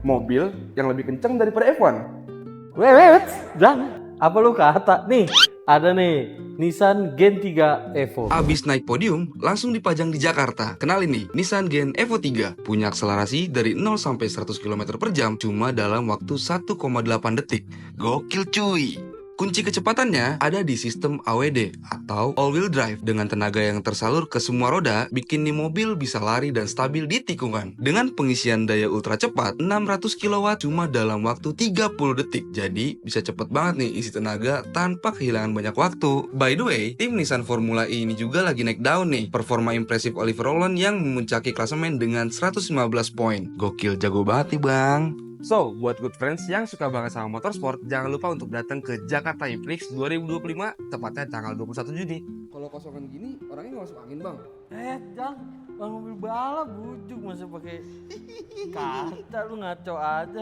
mobil yang lebih kencang daripada F1. Wait, jangan. Apa lu kata? Nih, ada nih, Nissan Gen 3 Evo. Abis naik podium, langsung dipajang di Jakarta. Kenalin nih, Nissan Gen Evo 3. Punya akselerasi dari 0 sampai 100 km per jam cuma dalam waktu 1,8 detik. Gokil cuy! Kunci kecepatannya ada di sistem AWD atau all-wheel drive. Dengan tenaga yang tersalur ke semua roda, bikin nih mobil bisa lari dan stabil di tikungan. Dengan pengisian daya ultra cepat, 600 kW cuma dalam waktu 30 detik. Jadi, bisa cepet banget nih isi tenaga tanpa kehilangan banyak waktu. By the way, tim Nissan Formula E ini juga lagi naik daun nih. Performa impresif Oliver Rowland yang memuncaki klasemen dengan 115 poin. Gokil, jago banget nih bang. So, buat good friends yang suka banget sama motorsport, jangan lupa untuk datang ke Jakarta E-Prix 2025, tepatnya tanggal 21 Juni. Kalau kosongan gini, orangnya nggak masuk angin, Bang. Jangan, bang mobil balap bujuk masa pakai kata, lu ngaco aja.